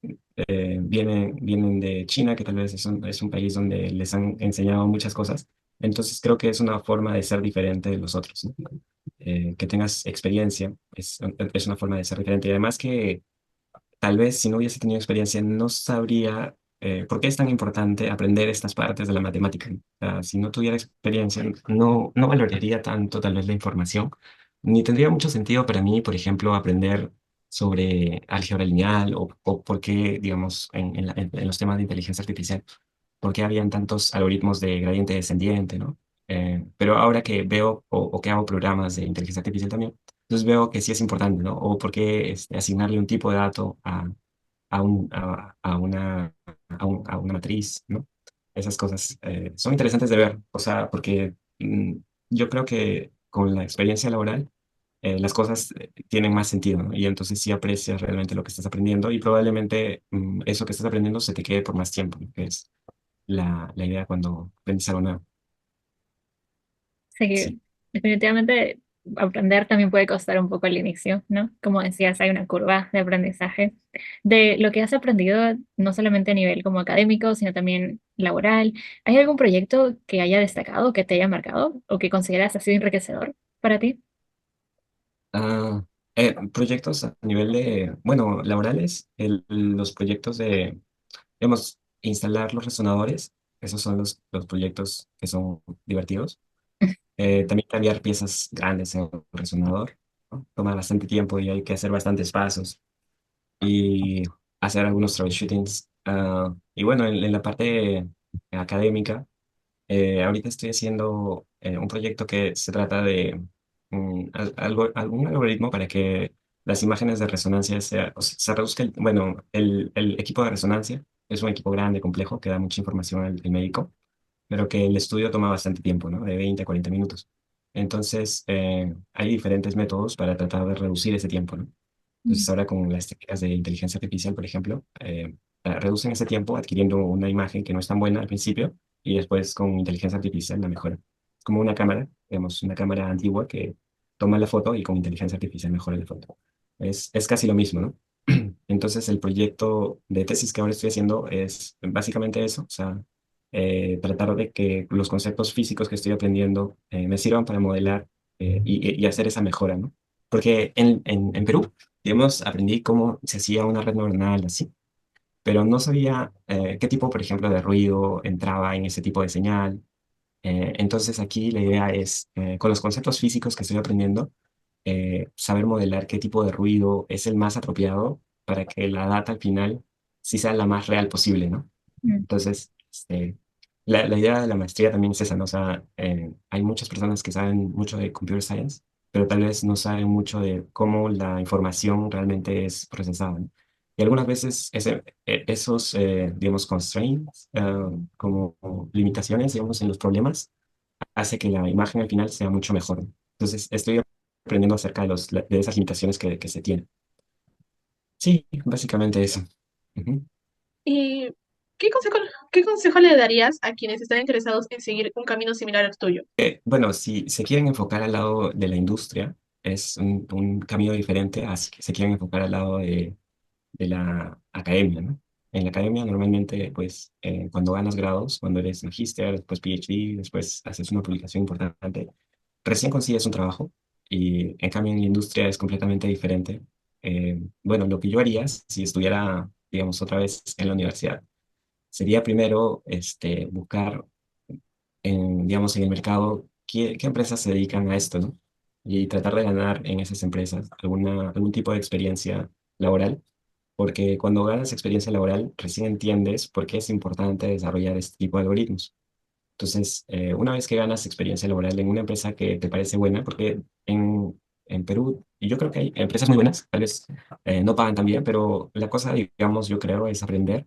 Vienen de China, que tal vez es un país donde les han enseñado muchas cosas. Entonces creo que es una forma de ser diferente de los otros, ¿no? Que tengas experiencia es una forma de ser diferente. Y además que tal vez si no hubiese tenido experiencia no sabría por qué es tan importante aprender estas partes de la matemática, ¿no? O sea, si no tuviera experiencia no valoraría tanto tal vez la información, ni tendría mucho sentido para mí, por ejemplo, aprender sobre álgebra lineal o por qué, digamos, en los temas de inteligencia artificial, por qué habían tantos algoritmos de gradiente descendiente, ¿no? Pero ahora que veo o que hago programas de inteligencia artificial también, entonces veo que sí es importante, ¿no? O por qué asignarle un tipo de dato a una matriz, ¿no? Esas cosas son interesantes de ver, o sea, porque yo creo que con la experiencia laboral las cosas tienen más sentido, ¿no? Y entonces sí aprecias realmente lo que estás aprendiendo y probablemente eso que estás aprendiendo se te quede por más tiempo, ¿no? Que es la idea cuando aprendes algo nuevo. Sí, Sí. definitivamente aprender también puede costar un poco al inicio, ¿no? Como decías, hay una curva de aprendizaje de lo que has aprendido, no solamente a nivel como académico, sino también laboral. ¿Hay algún proyecto que haya destacado, que te haya marcado o que consideras ha sido enriquecedor para ti? Ah, proyectos a nivel de, bueno, laborales, los proyectos de, digamos, instalar los resonadores, esos son los proyectos que son divertidos. También cambiar piezas grandes en un resonador, ¿no? Toma bastante tiempo y hay que hacer bastantes pasos y hacer algunos troubleshootings. Y bueno, en la parte académica, ahorita estoy haciendo un proyecto que se trata de algún algoritmo para que las imágenes de resonancia o sea, se reduzca bueno, el equipo de resonancia es un equipo grande, complejo, que da mucha información al médico, pero que el estudio toma bastante tiempo, ¿no? De 20 a 40 minutos. Entonces, hay diferentes métodos para tratar de reducir ese tiempo, ¿no? Mm. Entonces, ahora con las técnicas de inteligencia artificial, por ejemplo, reducen ese tiempo adquiriendo una imagen que no es tan buena al principio y después con inteligencia artificial la mejora. Es como una cámara, digamos, una cámara antigua que toma la foto y con inteligencia artificial mejora la foto. Es casi lo mismo, ¿no? Entonces, el proyecto de tesis que ahora estoy haciendo es básicamente eso, o sea, tratar de que los conceptos físicos que estoy aprendiendo me sirvan para modelar y hacer esa mejora, ¿no? Porque en Perú, digamos, aprendí cómo se hacía una red neuronal así, pero no sabía qué tipo, por ejemplo, de ruido entraba en ese tipo de señal. Entonces aquí la idea es, con los conceptos físicos que estoy aprendiendo, saber modelar qué tipo de ruido es el más apropiado para que la data al final sí sea la más real posible, ¿no? Mm. Entonces, la idea de la maestría también es esa, ¿no? O sea, hay muchas personas que saben mucho de computer science, pero tal vez no saben mucho de cómo la información realmente es procesada, ¿no? Y algunas veces esos, digamos, constraints, como limitaciones, digamos, en los problemas, hace que la imagen al final sea mucho mejor, ¿no? Entonces, estoy aprendiendo acerca de esas limitaciones que se tienen. Sí, básicamente eso. Ujú. ¿Y qué consejo, qué consejo le darías a quienes están interesados en seguir un camino similar al tuyo? Bueno, si se quieren enfocar al lado de la industria, es un camino diferente a si se quieren enfocar al lado de la academia, ¿no? En la academia normalmente, pues, cuando ganas grados, cuando eres magíster, después PhD, después haces una publicación importante, recién consigues un trabajo y en cambio en la industria es completamente diferente. Bueno, lo que yo haría si estuviera, digamos, otra vez en la universidad, sería primero buscar digamos, en el mercado qué empresas se dedican a esto, ¿no? Y tratar de ganar en esas empresas algún tipo de experiencia laboral, porque cuando ganas experiencia laboral, recién entiendes por qué es importante desarrollar este tipo de algoritmos. Entonces, una vez que ganas experiencia laboral en una empresa que te parece buena, porque en Perú, y yo creo que hay empresas muy buenas, tal vez no pagan tan bien, pero la cosa, digamos, yo creo, es aprender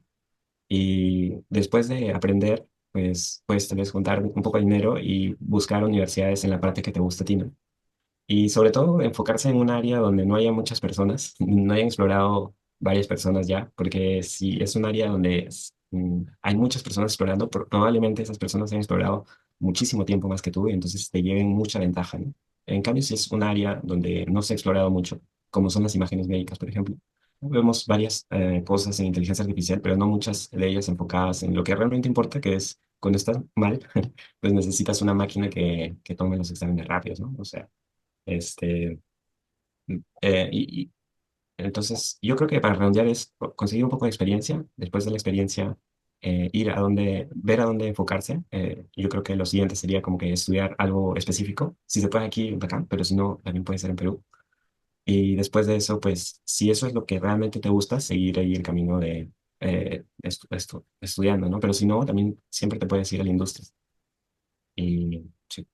y después de aprender, pues puedes tal vez juntar un poco de dinero y buscar universidades en la parte que te gusta a ti, ¿no? Y sobre todo enfocarse en un área donde no haya muchas personas, no hayan explorado varias personas ya, porque si es un área donde hay muchas personas explorando, probablemente esas personas hayan explorado muchísimo tiempo más que tú y entonces te lleven mucha ventaja, ¿no? En cambio, si es un área donde no se ha explorado mucho, como son las imágenes médicas, por ejemplo, vemos varias cosas en inteligencia artificial, pero no muchas de ellas enfocadas en lo que realmente importa, que es cuando estás mal, pues necesitas una máquina que tome los exámenes rápidos, ¿no? O sea, este, y entonces yo creo que para redondear es conseguir un poco de experiencia, después de la experiencia ver a dónde enfocarse. Yo creo que lo siguiente sería como que estudiar algo específico, si se puede aquí, acá, pero si no, también puede ser en Perú. Y después de eso, pues si eso es lo que realmente te gusta, seguir ahí el camino de estudiando, ¿no? Pero si no, también siempre te puedes ir a la industria. Y sí.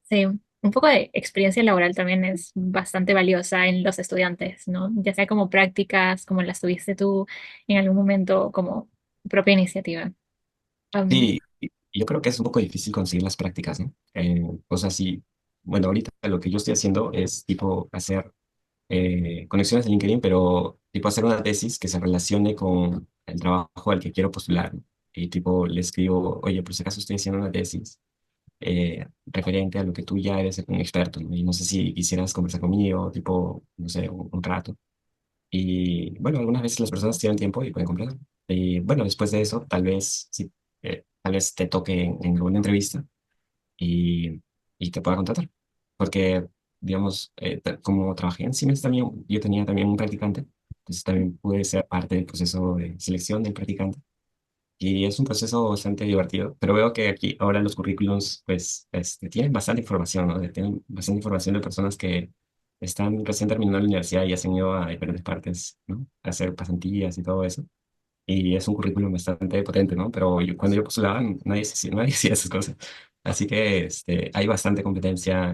Sí, un poco de experiencia laboral también es bastante valiosa en los estudiantes, ¿no? Ya sea como prácticas, como las tuviste tú en algún momento, como propia iniciativa. Am, Sí, y yo creo que es un poco difícil conseguir las prácticas, ¿no? O sea, sí, bueno, ahorita lo que yo estoy haciendo es tipo hacer conexiones en LinkedIn, pero tipo hacer una tesis que se relacione con el trabajo al que quiero postular, ¿no? Y tipo le escribo, oye, por si acaso estoy haciendo una tesis referente a lo que tú ya eres un experto, ¿no? Y no sé si quisieras conversar conmigo, tipo, no sé, un rato. Y bueno, algunas veces las personas tienen tiempo y pueden comprar. Y bueno, después de eso, tal vez, sí, tal vez te toque en alguna entrevista y, y te pueda contratar. Porque, digamos, como trabajé en Siemens también, yo tenía también un practicante, entonces también pude ser parte del proceso de selección del practicante. Y es un proceso bastante divertido, pero veo que aquí ahora los currículums, pues, tienen bastante información, ¿no? Tienen bastante información de personas que están recién terminando la universidad y ya se han ido a diferentes partes, ¿no? A hacer pasantías y todo eso. Y es un currículum bastante potente, ¿no? Pero cuando yo postulaba, nadie hacía esas cosas. Así que hay bastante competencia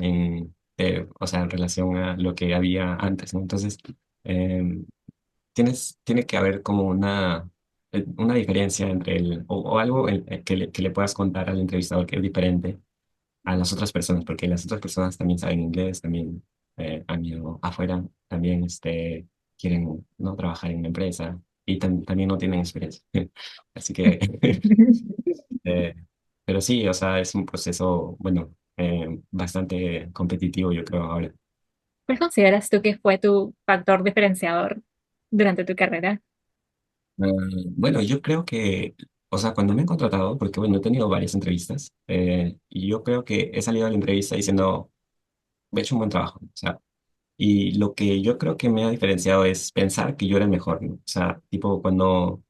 o sea, en relación a lo que había antes, ¿no? Entonces, em, tiene que haber como una diferencia entre o algo que le puedas contar al entrevistador que es diferente a las otras personas, porque las otras personas también saben inglés, también han ido afuera, también quieren no trabajar en una empresa y también no tienen experiencia. Así que, eh, pero sí, o sea, es un proceso, bueno, bastante competitivo, yo creo, ahora. ¿Cuál consideras tú que fue tu factor diferenciador durante tu carrera? Ah, bueno, yo creo que, o sea, cuando me han contratado, porque bueno, he tenido varias entrevistas, y yo creo que he salido de la entrevista diciendo, he hecho un buen trabajo, o sea, y lo que yo creo que me ha diferenciado es pensar que yo era el mejor, ¿no? O sea, tipo, cuando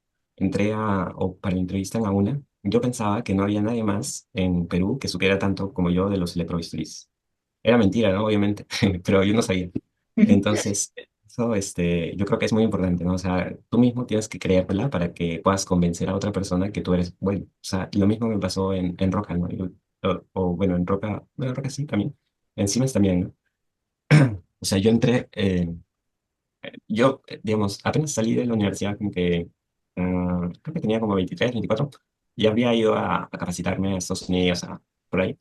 o para la entrevista en una, yo pensaba que no había nadie más en Perú que supiera tanto como yo de los electrobisturíes. Era mentira, ¿no? Obviamente, pero yo no sabía. Entonces, eso, yo creo que es muy importante, ¿no? O sea, tú mismo tienes que creértela para que puedas convencer a otra persona que tú eres bueno. O sea, lo mismo me pasó en Roca, ¿no? Bueno, en Roca, bueno, en Roca sí, también. En Siemens también, ¿no? O sea, yo entré, digamos, apenas salí de la universidad, como que, creo que tenía como 23, 24, y había ido a capacitarme a Estados Unidos, por ahí.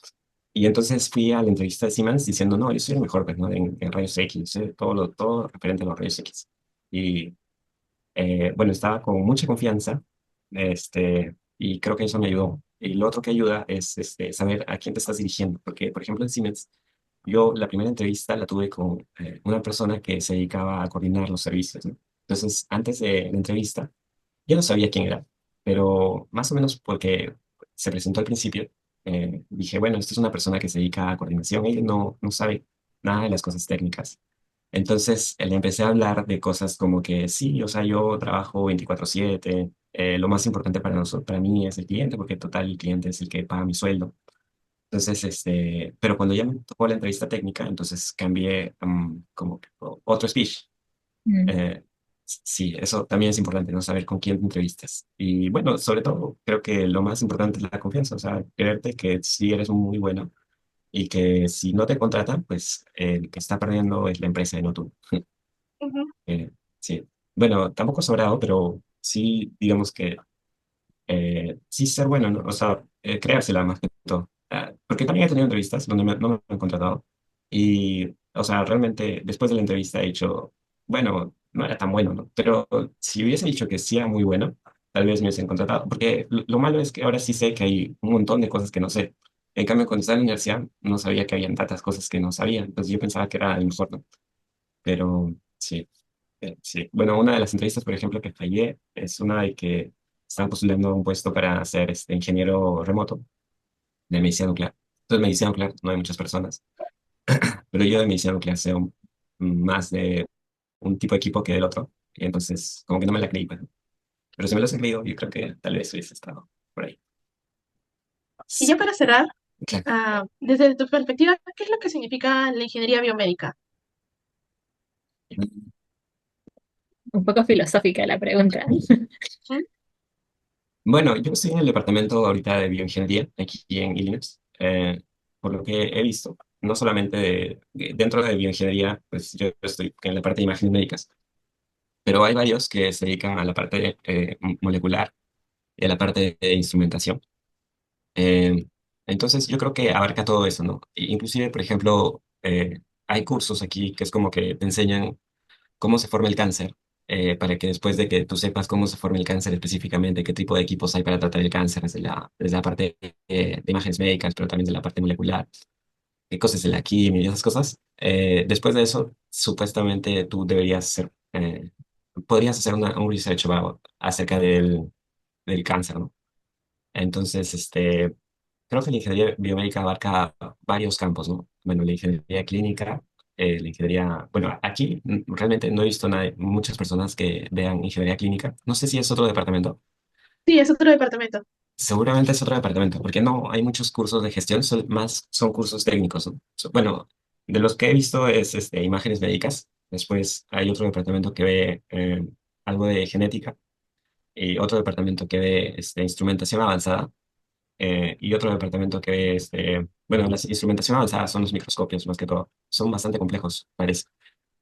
Y entonces fui a la entrevista de Siemens diciendo, no, yo soy el mejor, pues, ¿no? En rayos X, todo referente a los rayos X. Y bueno, estaba con mucha confianza, y creo que eso me ayudó. Y lo otro que ayuda es saber a quién te estás dirigiendo, porque, por ejemplo, en Siemens, yo la primera entrevista la tuve con una persona que se dedicaba a coordinar los servicios, ¿no? Entonces, antes de la entrevista, yo no sabía quién era, pero más o menos porque se presentó al principio, dije, bueno, esta es una persona que se dedica a coordinación, ella no sabe nada de las cosas técnicas. Entonces le empecé a hablar de cosas como que sí, o sea, yo trabajo 24/7, lo más importante para nosotros, para mí es el cliente, porque total el cliente es el que paga mi sueldo. Entonces, pero cuando ya me tocó la entrevista técnica, entonces cambié como que otro speech. Mm, Eh, sí, eso también es importante, ¿no? Saber con quién te entrevistas. Y bueno, sobre todo, creo que lo más importante es la confianza, o sea, creerte que sí eres muy bueno y que si no te contratan, pues el que está perdiendo es la empresa y no tú. Ujú, Eh, sí. Bueno, tampoco sobrado, pero sí, digamos que sí ser bueno, ¿no? O sea, creársela más que todo. Ah, porque también he tenido entrevistas donde no me han contratado y, o sea, realmente después de la entrevista he dicho, bueno, no era tan bueno, ¿no? Pero si hubiese dicho que sí era muy bueno, tal vez me hubiesen contratado. Porque lo malo es que ahora sí sé que hay un montón de cosas que no sé. En cambio, cuando estaba en la universidad, no sabía que habían tantas cosas que no sabía. Entonces yo pensaba que era el mejor, ¿no? Pero sí. Sí, bueno, una de las entrevistas, por ejemplo, que fallé es una de que están postulando a un puesto para ser ingeniero remoto de medicina nuclear. Entonces, medicina nuclear no hay muchas personas, pero yo de medicina nuclear sé más de un tipo de equipo que del otro, y entonces como que no me la creí, pues, ¿no? Pero si me lo he creído, yo creo que tal vez hubiese estado por ahí. Y ya Sí, para cerrar, claro. desde tu perspectiva, ¿qué es lo que significa la ingeniería biomédica? un poco filosófica la pregunta. ¿Mm? Bueno, yo estoy en el departamento ahorita de bioingeniería, aquí en Illinois, por lo que he visto, no solamente dentro de bioingeniería, pues yo estoy en la parte de imágenes médicas, pero hay varios que se dedican a la parte molecular y a la parte de instrumentación. Eh, entonces yo creo que abarca todo eso, ¿no? Inclusive, por ejemplo, hay cursos aquí que es como que te enseñan cómo se forma el cáncer, para que después de que tú sepas cómo se forma el cáncer específicamente, qué tipo de equipos hay para tratar el cáncer, desde la parte de imágenes médicas, pero también de la parte molecular, qué cosas de la química y esas cosas. Después de eso, supuestamente tú deberías hacer, podrías hacer un research acerca del cáncer, ¿no? Entonces, creo que la ingeniería biomédica abarca varios campos, ¿no? Bueno, la ingeniería clínica, la ingeniería, bueno, aquí realmente no he visto muchas personas que vean ingeniería clínica. No sé si es otro departamento. Sí, es otro departamento. Seguramente es otro departamento, porque no hay muchos cursos de gestión, son cursos técnicos, ¿no? Bueno, de los que he visto es imágenes médicas. Después hay otro departamento que ve algo de genética y otro departamento que ve instrumentación avanzada, y otro departamento que es, bueno, la instrumentación avanzada son los microscopios más que todo. Son bastante complejos, parece.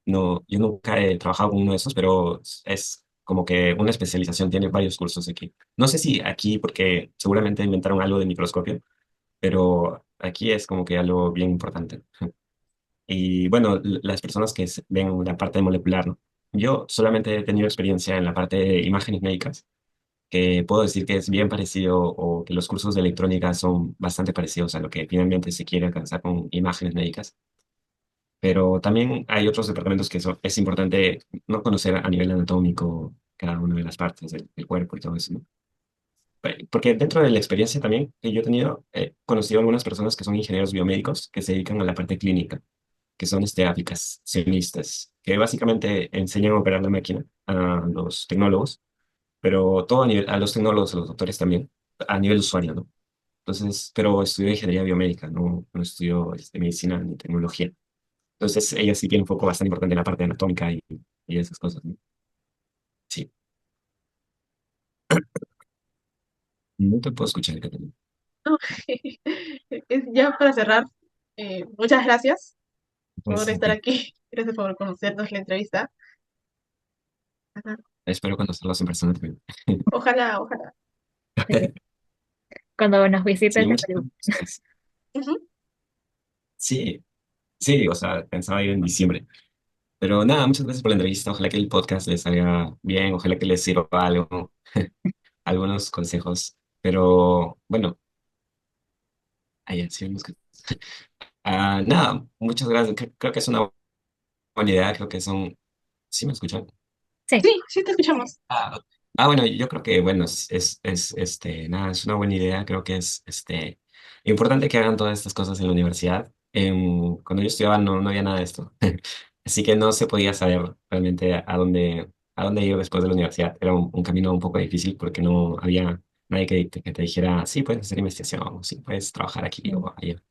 No, yo nunca he trabajado con uno de esos, pero es como que una especialización, tiene varios cursos aquí. No sé si aquí, porque seguramente inventaron algo de microscopio, pero aquí es como que algo bien importante. Y bueno, las personas que ven la parte molecular, ¿no? Yo solamente he tenido experiencia en la parte de imágenes médicas, que puedo decir que es bien parecido o que los cursos de electrónica son bastante parecidos a lo que finalmente se quiere alcanzar con imágenes médicas. Pero también hay otros departamentos que es importante no conocer a nivel anatómico cada una de las partes del cuerpo y todo eso, ¿no? Porque dentro de la experiencia también que yo he tenido, he conocido algunas personas que son ingenieros biomédicos que se dedican a la parte clínica, que son aplicacionistas, que básicamente enseñan a operar la máquina a los tecnólogos, pero todo a los tecnólogos, a los doctores también, a nivel usuario, ¿no? Entonces, pero estudió ingeniería biomédica, no estudió medicina ni tecnología. Entonces, ella sí tiene un foco bastante importante en la parte anatómica y esas cosas, ¿no? Sí, no te puedo escuchar, Catalina. No, ya para cerrar, muchas gracias por Entonces, estar aquí. Gracias por conocernos la entrevista. Ajá. espero conocerlos en persona también. Ojalá, ojalá. Sí. Cuando nos Sí, visites en muchas Perú. gracias. Ujú. Sí, sí, o sea, pensaba ir en diciembre. Pero nada, muchas gracias por la entrevista. Ojalá que el podcast les salga bien, ojalá que les sirva algo, algunos consejos. Pero bueno, ahí sí, nada, muchas gracias. Creo que es una buena idea, creo que son... ¿Sí me escuchan? Sí, Sí, sí te escuchamos. Ah, bueno, yo creo que, bueno, nada, es una buena idea. Creo que es, importante que hagan todas estas cosas en la universidad. Cuando yo estudiaba no había nada de esto. Así que no se podía saber realmente a dónde ir después de la universidad. Era un camino un poco difícil porque no había nadie que te dijera, sí, puedes hacer investigación, o sí, puedes trabajar aquí sí. o allá.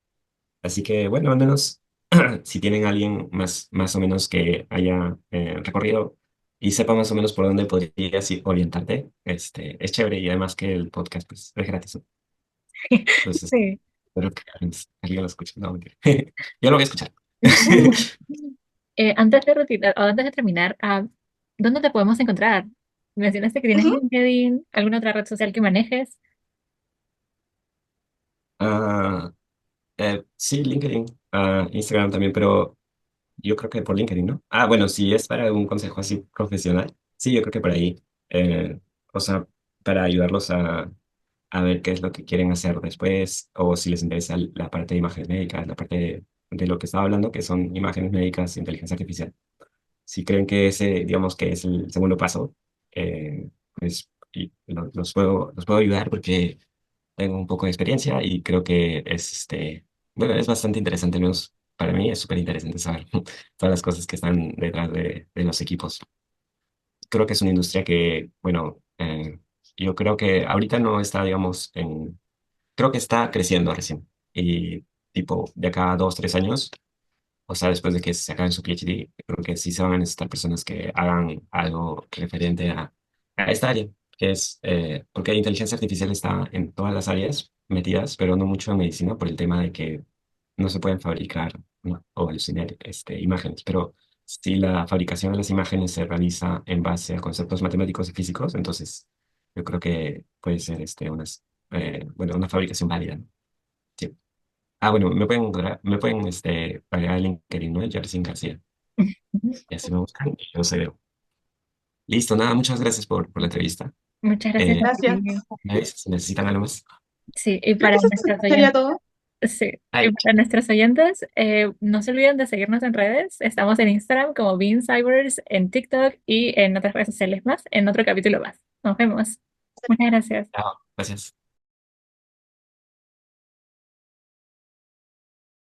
Así que, bueno, al menos si tienen alguien más o menos que haya recorrido y sepa más o menos por dónde podrías orientarte, es chévere y además que el podcast pues, es gratis, ¿no? Entonces, Sí. espero que alguien lo escuche. No, mentira. Yo lo voy a escuchar. Antes de retirar, o antes de terminar, ¿dónde te podemos encontrar? Mencionaste que tienes Ujú. LinkedIn, alguna otra red social que manejes. Ah, sí, LinkedIn, Instagram también, pero yo creo que por LinkedIn, ¿no? Bueno, si es para un consejo así profesional, sí, yo creo que por ahí. O sea, para ayudarlos a ver qué es lo que quieren hacer después, o si les interesa la parte de imágenes médicas, la parte de lo que estaba hablando, que son imágenes médicas, inteligencia artificial. Si creen que ese, digamos, que es el segundo paso, pues los puedo ayudar porque tengo un poco de experiencia y creo que es, bueno, es bastante interesante, al menos para mí es súper interesante saber todas las cosas que están detrás de los equipos. Creo que es una industria que, bueno, yo creo que ahorita no está, digamos, creo que está creciendo recién. Y tipo, de acá a 2, 3 años, o sea, después de que se acaben su PhD, creo que sí se van a necesitar personas que hagan algo referente a esta área, que es, porque la inteligencia artificial está en todas las áreas metidas, pero no mucho en medicina por el tema de que no se pueden fabricar, ¿no? O alucinar imágenes, pero si la fabricación de las imágenes se realiza en base a conceptos matemáticos y físicos, entonces yo creo que puede ser bueno, una fabricación válida, ¿no? Sí. Bueno, agregar el LinkedIn, ¿no? Jersin García. Y así me buscan y yo se veo. Listo, nada, muchas gracias por la entrevista. Muchas gracias Eh, a Gracias. ti. me avisas si necesitan algo más. Sí, y Creo para que eso nuestros sería oyentes, todo. sí, y Ay, para nuestros oyentes, no se olviden de seguirnos en redes. Estamos en Instagram como Bean Cybers, en TikTok y en otras redes sociales más, en otro capítulo más. Nos vemos. Muchas gracias. chao, gracias.